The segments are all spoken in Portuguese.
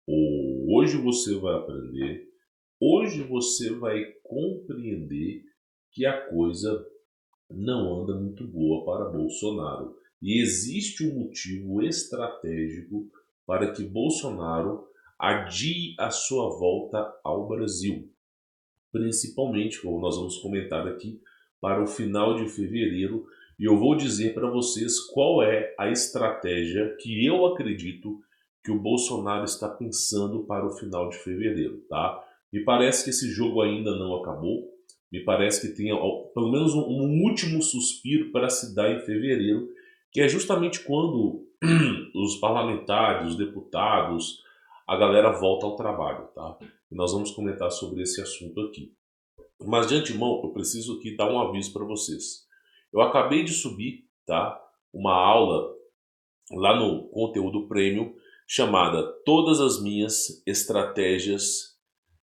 Hoje você vai aprender, hoje você vai compreender que a coisa não anda muito boa para Bolsonaro. E existe um motivo estratégico para que Bolsonaro adie a sua volta ao Brasil. Principalmente, como nós vamos comentar aqui, para o final de fevereiro. E eu vou dizer para vocês qual é a estratégia que eu acredito que o Bolsonaro está pensando para o final de fevereiro, tá? Me parece que esse jogo ainda não acabou. Me parece que tem pelo menos um último suspiro para se dar em fevereiro, que é justamente quando os parlamentares, os deputados, a galera volta ao trabalho, tá? E nós vamos comentar sobre esse assunto aqui. Mas de antemão, eu preciso aqui dar um aviso para vocês. Eu acabei de subir, tá, uma aula lá no conteúdo premium chamada Todas as minhas estratégias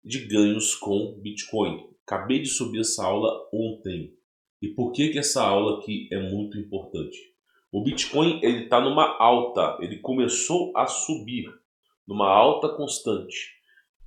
de ganhos com Bitcoin. Acabei de subir essa aula ontem. E por que essa aula aqui é muito importante? O Bitcoin ele está numa alta, ele começou a subir numa alta constante.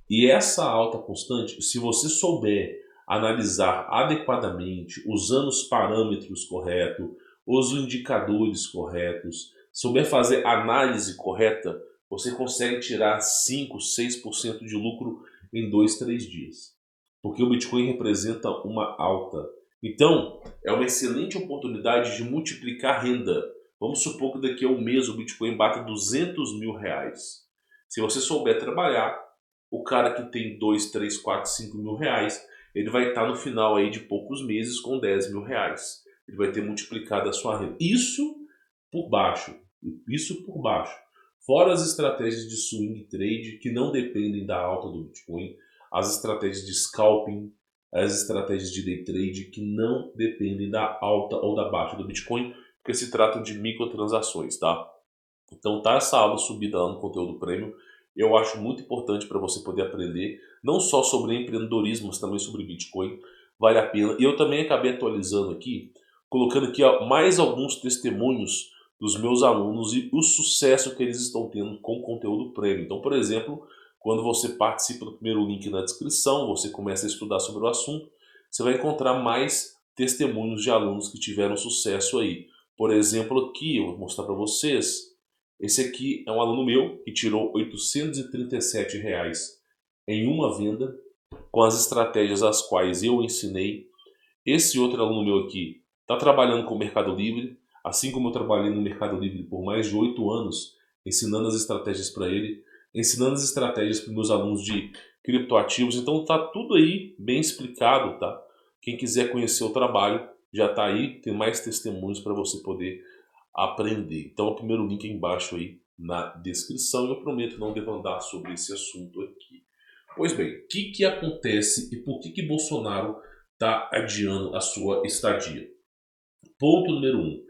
E essa alta constante, se você souber analisar adequadamente, usando os parâmetros corretos, os indicadores corretos, souber fazer análise correta, você consegue tirar 5, 6% de lucro em 2, 3 dias. Porque o Bitcoin representa uma alta. Então, é uma excelente oportunidade de multiplicar renda. Vamos supor que daqui a um mês o Bitcoin bata R$ 200.000. Se você souber trabalhar, o cara que tem 2, 3, 4, 5 mil reais, ele vai estar no final aí de poucos meses com R$ 10.000. Ele vai ter multiplicado a sua renda. Isso por baixo. Isso por baixo. Fora as estratégias de swing trade que não dependem da alta do Bitcoin, as estratégias de scalping, as estratégias de day trade que não dependem da alta ou da baixa do Bitcoin, porque se tratam de microtransações, tá? Então tá essa aula subida lá no conteúdo premium. Eu acho muito importante para você poder aprender, não só sobre empreendedorismo, mas também sobre Bitcoin. Vale a pena. E eu também acabei atualizando aqui, colocando aqui ó, mais alguns testemunhos dos meus alunos e o sucesso que eles estão tendo com o conteúdo premium. Então, por exemplo, quando você participa do primeiro link na descrição, você começa a estudar sobre o assunto, você vai encontrar mais testemunhos de alunos que tiveram sucesso aí. Por exemplo, aqui eu vou mostrar para vocês. Esse aqui é um aluno meu que tirou R$ 837 em uma venda com as estratégias as quais eu ensinei. Esse outro aluno meu aqui está trabalhando com o Mercado Livre, assim como eu trabalhei no Mercado Livre por mais de 8 anos, ensinando as estratégias para ele, ensinando as estratégias para meus alunos de criptoativos. Então tá tudo aí bem explicado, tá? Quem quiser conhecer o trabalho já está aí, tem mais testemunhos para você poder aprender. Então, o primeiro link é embaixo aí na descrição. Eu prometo não devandar sobre esse assunto aqui. Pois bem, o que acontece e por que Bolsonaro está adiando a sua estadia? Ponto número 1.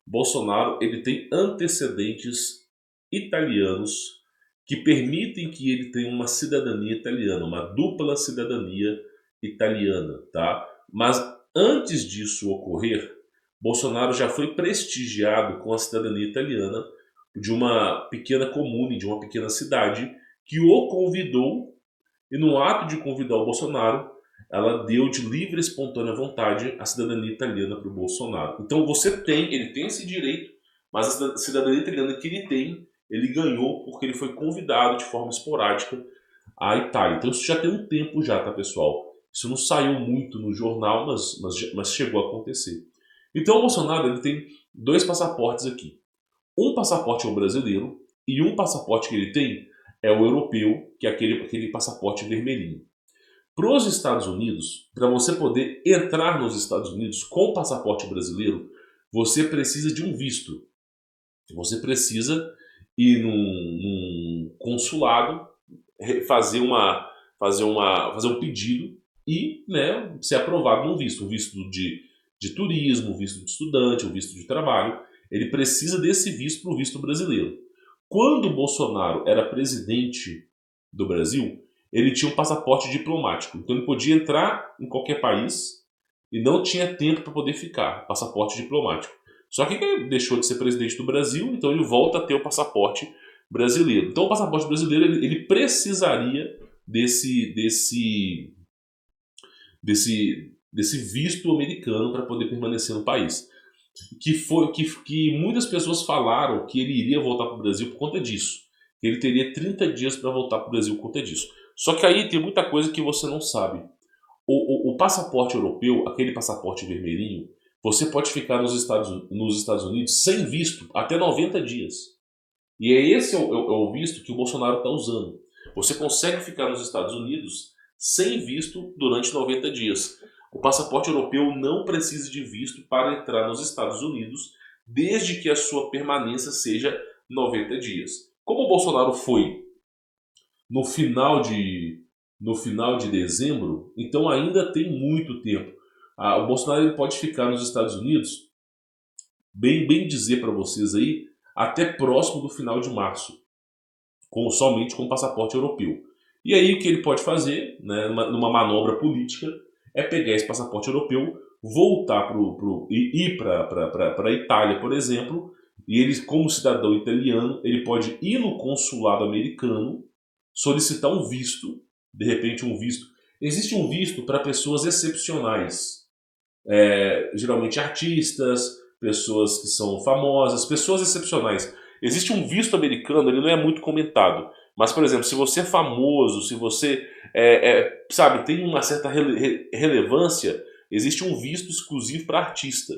Bolsonaro ele tem antecedentes italianos que permitem que ele tenha uma cidadania italiana, uma dupla cidadania italiana, tá? Mas antes disso ocorrer, Bolsonaro já foi prestigiado com a cidadania italiana de uma pequena comune, de uma pequena cidade, que o convidou, e no ato de convidar o Bolsonaro, ela deu de livre e espontânea vontade a cidadania italiana para o Bolsonaro. Então ele tem esse direito, mas a cidadania italiana que ele tem, ele ganhou porque ele foi convidado de forma esporádica à Itália. Então isso já tem um tempo já, tá pessoal? Isso não saiu muito no jornal, mas chegou a acontecer. Então o Bolsonaro ele tem dois passaportes aqui. Um passaporte é o brasileiro e um passaporte que ele tem é o europeu, que é aquele passaporte vermelhinho. Para os Estados Unidos, para você poder entrar nos Estados Unidos com o passaporte brasileiro, você precisa de um visto. Você precisa ir num consulado, fazer um pedido e né, ser aprovado num visto. Um visto de turismo, um visto de estudante, um visto de trabalho. Ele precisa desse visto para o visto brasileiro. Quando o Bolsonaro era presidente do Brasil, ele tinha um passaporte diplomático. Então ele podia entrar em qualquer país e não tinha tempo para poder ficar. Passaporte diplomático. Só que ele deixou de ser presidente do Brasil, então ele volta a ter o passaporte brasileiro. Então o passaporte brasileiro ele precisaria desse visto americano para poder permanecer no país. Que muitas pessoas falaram que ele iria voltar para o Brasil por conta disso. Ele teria 30 dias para voltar para o Brasil por conta disso. Só que aí tem muita coisa que você não sabe. O passaporte europeu, aquele passaporte vermelhinho, você pode ficar nos Estados Unidos sem visto até 90 dias. E esse é o visto que o Bolsonaro está usando. Você consegue ficar nos Estados Unidos sem visto durante 90 dias. O passaporte europeu não precisa de visto para entrar nos Estados Unidos, desde que a sua permanência seja 90 dias. Como o Bolsonaro foi no final de dezembro, então ainda tem muito tempo. O Bolsonaro ele pode ficar nos Estados Unidos, bem dizer para vocês aí, até próximo do final de março, somente com o passaporte europeu. E aí o que ele pode fazer, né, numa manobra política, é pegar esse passaporte europeu, voltar ir para a Itália, por exemplo, e ele, como cidadão italiano, ele pode ir no consulado americano, solicitar um visto, de repente um visto. Existe um visto para pessoas excepcionais, geralmente artistas, pessoas que são famosas, pessoas excepcionais. Existe um visto americano, ele não é muito comentado, mas, por exemplo, se você é famoso, se você sabe, tem uma certa relevância, existe um visto exclusivo para artista.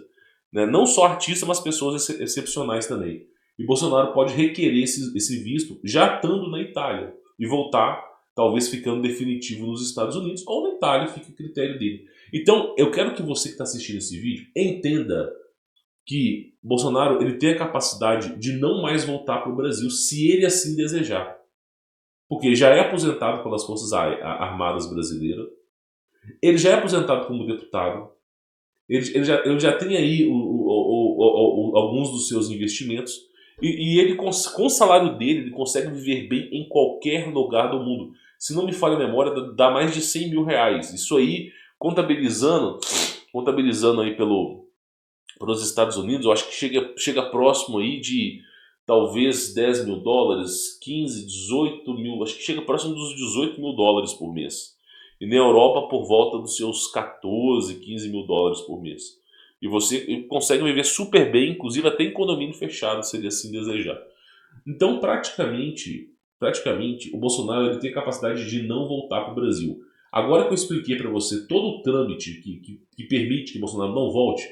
Né? Não só artista, mas pessoas excepcionais também. E Bolsonaro pode requerer esse visto já estando na Itália e voltar, talvez ficando definitivo nos Estados Unidos, ou na Itália, fica a critério dele. Então, eu quero que você que está assistindo esse vídeo entenda que Bolsonaro ele tem a capacidade de não mais voltar para o Brasil se ele assim desejar. Porque ele já é aposentado pelas Forças Armadas Brasileiras, ele já é aposentado como deputado, ele já tem aí alguns dos seus investimentos, e ele, com o salário dele, ele consegue viver bem em qualquer lugar do mundo. Se não me falha a memória, dá mais de 100 mil reais. Isso aí, contabilizando aí pelos Estados Unidos, eu acho que chega próximo aí de talvez 10 mil dólares, 15, 18 mil, acho que chega próximo dos 18 mil dólares por mês. E na Europa por volta dos seus 14, 15 mil dólares por mês. E você consegue viver super bem, inclusive até em condomínio fechado, se ele assim desejar. Então, praticamente o Bolsonaro ele tem a capacidade de não voltar para o Brasil. Agora que eu expliquei para você todo o trâmite que permite que o Bolsonaro não volte,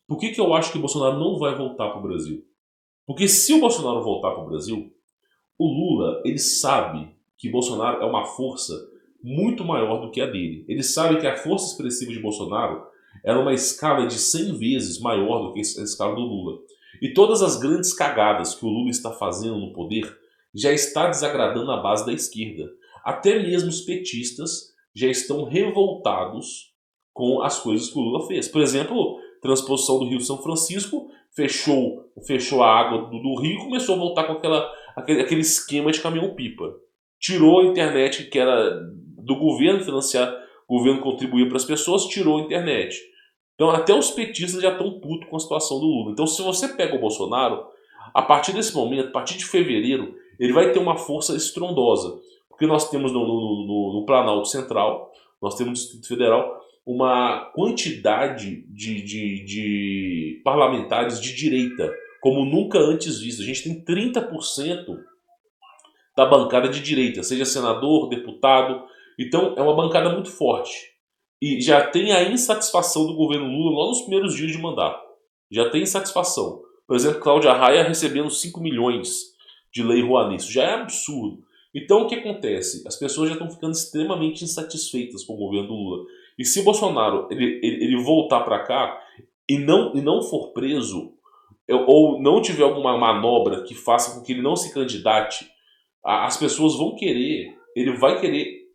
por que eu acho que o Bolsonaro não vai voltar para o Brasil? Porque se o Bolsonaro voltar para o Brasil, o Lula ele sabe que Bolsonaro é uma força muito maior do que a dele. Ele sabe que a força expressiva de Bolsonaro era uma escala de 100 vezes maior do que a escala do Lula. E todas as grandes cagadas que o Lula está fazendo no poder já está desagradando a base da esquerda. Até mesmo os petistas já estão revoltados com as coisas que o Lula fez. Por exemplo, transposição do Rio São Francisco, fechou a água do rio e começou a voltar com aquele esquema de caminhão-pipa. Tirou a internet que era do governo financiar, o governo contribuía para as pessoas, tirou a internet. Então até os petistas já estão putos com a situação do Lula. Então se você pega o Bolsonaro, a partir desse momento, a partir de fevereiro, ele vai ter uma força estrondosa. Porque nós temos no Planalto Central, nós temos no Distrito Federal, uma quantidade de parlamentares de direita, como nunca antes visto. A gente tem 30% da bancada de direita, seja senador, deputado. Então é uma bancada muito forte. E já tem a insatisfação do governo Lula lá nos primeiros dias de mandato. Já tem insatisfação. Por exemplo, Cláudia Raia recebendo 5 milhões de Lei Rouanet. Isso já é absurdo. Então o que acontece? As pessoas já estão ficando extremamente insatisfeitas com o governo do Lula. E se Bolsonaro ele voltar para cá e não for preso, ou não tiver alguma manobra que faça com que ele não se candidate, as pessoas vão querer,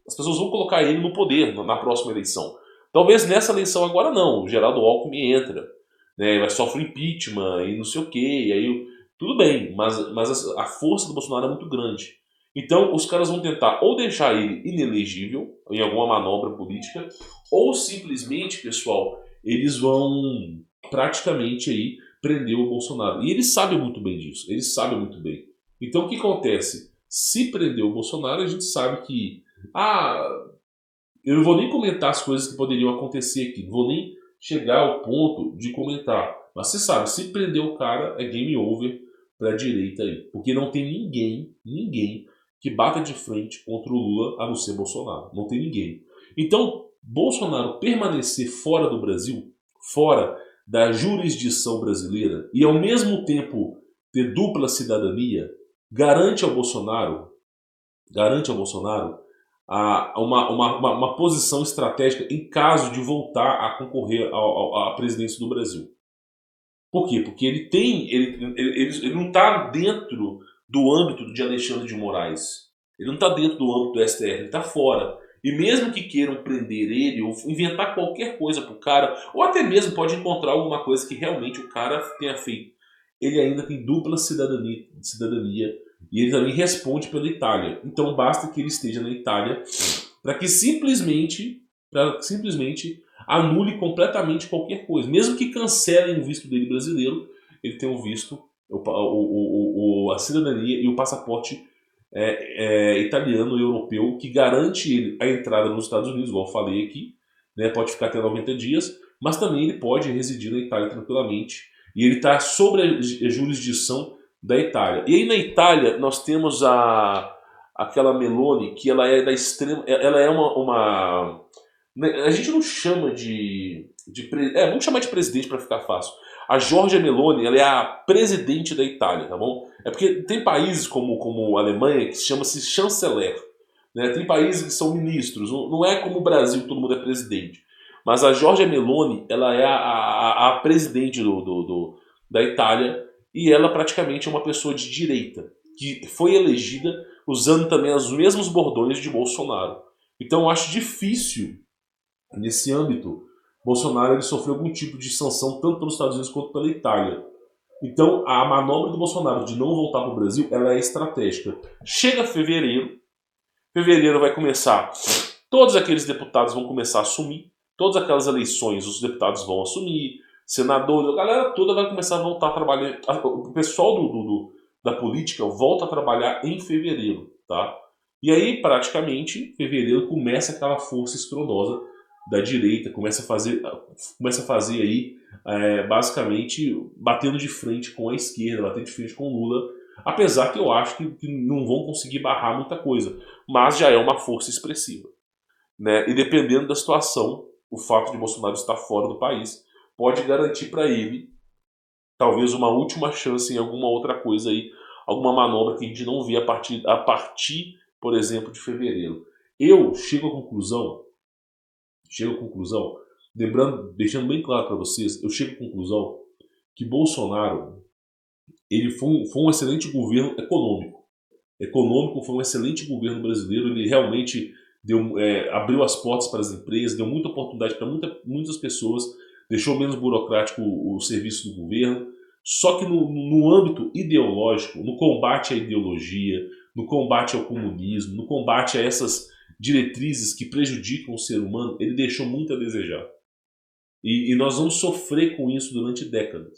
as pessoas vão colocar ele no poder na próxima eleição. Talvez nessa eleição agora não, o Geraldo Alckmin entra, né, vai sofrer impeachment e não sei o que, aí tudo bem, mas a força do Bolsonaro é muito grande. Então os caras vão tentar ou deixar ele inelegível em alguma manobra política, ou simplesmente, pessoal, eles vão praticamente aí prender o Bolsonaro. E eles sabem muito bem disso, eles sabem muito bem. Então o que acontece? Se prender o Bolsonaro, a gente sabe que eu não vou nem comentar as coisas que poderiam acontecer aqui, não vou nem chegar ao ponto de comentar. Mas você sabe, se prender o cara, é game over para a direita aí. Porque não tem ninguém que bata de frente contra o Lula a não ser Bolsonaro. Não tem ninguém. Então, Bolsonaro permanecer fora do Brasil, fora da jurisdição brasileira, e ao mesmo tempo ter dupla cidadania, garante ao Bolsonaro uma posição estratégica em caso de voltar a concorrer à presidência do Brasil. Por quê? Porque ele não está dentro do âmbito de Alexandre de Moraes. Ele não está dentro do âmbito do STF, ele está fora. E mesmo que queiram prender ele ou inventar qualquer coisa pro cara, ou até mesmo pode encontrar alguma coisa que realmente o cara tenha feito, ele ainda tem dupla cidadania e ele também responde pela Itália. Então basta que ele esteja na Itália para que simplesmente anule completamente qualquer coisa. Mesmo que cancelem o visto dele brasileiro, ele tem o visto, a cidadania e o passaporte italiano e europeu que garante ele a entrada nos Estados Unidos, igual eu falei aqui, né, pode ficar até 90 dias, mas também ele pode residir na Itália tranquilamente. E ele está sobre a jurisdição da Itália. E aí na Itália nós temos aquela Meloni, que ela é da extrema. Ela é uma a gente não chama vamos chamar de presidente para ficar fácil. A Giorgia Meloni, ela é a presidente da Itália, tá bom? É porque tem países como a Alemanha que chama-se chanceler, né? Tem países que são ministros, não é como o Brasil que todo mundo é presidente. Mas a Giorgia Meloni, ela é a presidente da Itália e ela praticamente é uma pessoa de direita, que foi elegida usando também os mesmos bordões de Bolsonaro. Então eu acho difícil, nesse âmbito, Bolsonaro ele sofreu algum tipo de sanção tanto pelos Estados Unidos quanto pela Itália. Então a manobra do Bolsonaro de não voltar para o Brasil ela é estratégica. Chega fevereiro vai começar, todos aqueles deputados vão começar a assumir, todas aquelas eleições os deputados vão assumir, senadores, a galera toda vai começar a voltar a trabalhar. O pessoal da política volta a trabalhar em fevereiro, tá? E aí, praticamente, fevereiro começa aquela força estrondosa da direita, começa a fazer aí, basicamente, batendo de frente com a esquerda, batendo de frente com o Lula, apesar que eu acho que não vão conseguir barrar muita coisa, mas já é uma força expressiva, né? E dependendo da situação, o fato de Bolsonaro estar fora do país pode garantir para ele talvez uma última chance em alguma outra coisa aí, alguma manobra que a gente não vê a partir, por exemplo, de fevereiro. Eu chego à conclusão, lembrando, deixando bem claro para vocês, eu chego à conclusão que Bolsonaro ele foi um excelente governo econômico. Foi um excelente governo brasileiro, ele realmente abriu as portas para as empresas, deu muita oportunidade para muitas pessoas, deixou menos burocrático o serviço do governo. Só que no âmbito ideológico, no combate à ideologia, no combate ao comunismo, no combate a essas diretrizes que prejudicam o ser humano, ele deixou muito a desejar. E nós vamos sofrer com isso durante décadas.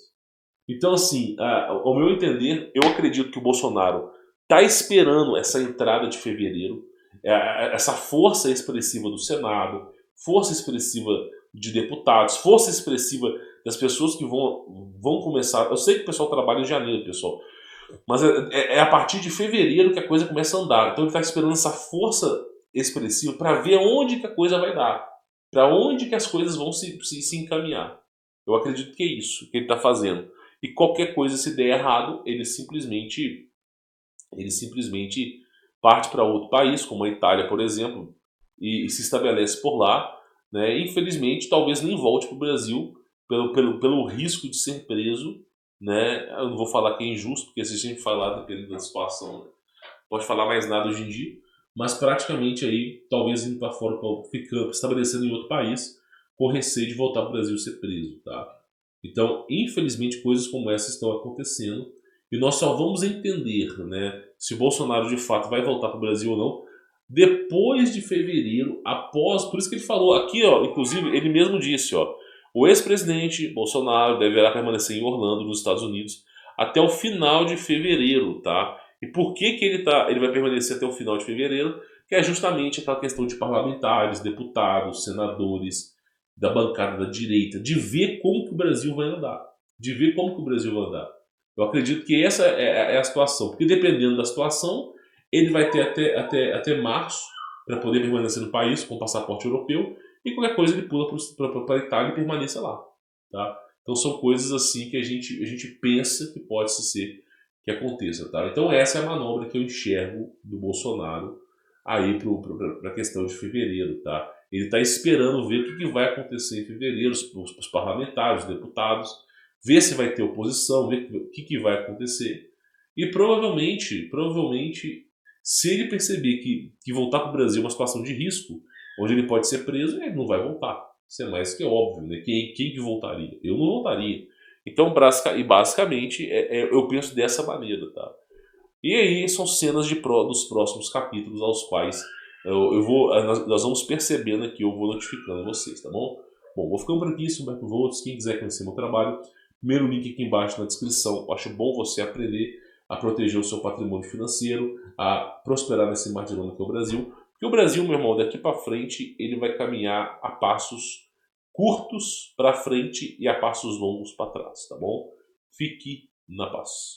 Então, assim, ao meu entender, eu acredito que o Bolsonaro está esperando essa entrada de fevereiro, essa força expressiva do Senado, força expressiva de deputados, força expressiva das pessoas que vão começar. Eu sei que o pessoal trabalha em janeiro, pessoal, mas é a partir de fevereiro que a coisa começa a andar. Então ele está esperando essa força expressiva para ver onde que a coisa vai dar, para onde que as coisas vão se encaminhar. Eu acredito que é isso que ele está fazendo. E qualquer coisa, se der errado, ele simplesmente parte para outro país, como a Itália, por exemplo, e se estabelece por lá. Né? Infelizmente, talvez nem volte para o Brasil pelo risco de ser preso. Né? Eu não vou falar que é injusto, porque se a gente falar dependendo da situação, né? Pode falar mais nada hoje em dia, mas praticamente aí, talvez indo para fora, ficando, estabelecendo em outro país, com receio de voltar para o Brasil ser preso. Tá? Então, infelizmente, coisas como essa estão acontecendo e nós só vamos entender, né, se o Bolsonaro de fato vai voltar para o Brasil ou não depois de fevereiro, por isso que ele falou aqui, ó, inclusive ele mesmo disse, ó, o ex-presidente Bolsonaro deverá permanecer em Orlando, nos Estados Unidos, até o final de fevereiro, tá? E por que que ele vai permanecer até o final de fevereiro? Que é justamente aquela questão de parlamentares, deputados, senadores, da bancada da direita, de ver como que o Brasil vai andar. De ver como que o Brasil vai andar. Eu acredito que essa é a situação. Porque dependendo da situação, ele vai ter até março para poder permanecer no país com passaporte europeu. E qualquer coisa ele pula para a Itália e permaneça lá. Tá? Então são coisas assim que a gente pensa que pode ser que aconteça. Tá? Então essa é a manobra que eu enxergo do Bolsonaro aí para a questão de fevereiro. Tá? Ele está esperando ver o que vai acontecer em fevereiro, os parlamentares, os deputados, ver se vai ter oposição, ver o que vai acontecer. E provavelmente, se ele perceber que voltar para o Brasil é uma situação de risco, onde ele pode ser preso, ele não vai voltar. Isso é mais que óbvio, né? Quem que voltaria? Eu não voltaria. Então, basicamente, eu penso dessa maneira, tá? E aí são cenas dos próximos capítulos aos quais nós vamos percebendo aqui, eu vou notificando vocês, tá bom? Bom, vou ficando por aqui, sou Humberto Volts. Quem quiser conhecer meu trabalho, primeiro link aqui embaixo na descrição. Eu acho bom você aprender a proteger o seu patrimônio financeiro, a prosperar nesse mar de lama que é o Brasil. Porque o Brasil, meu irmão, daqui para frente, ele vai caminhar a passos curtos para frente e a passos longos para trás, tá bom? Fique na paz.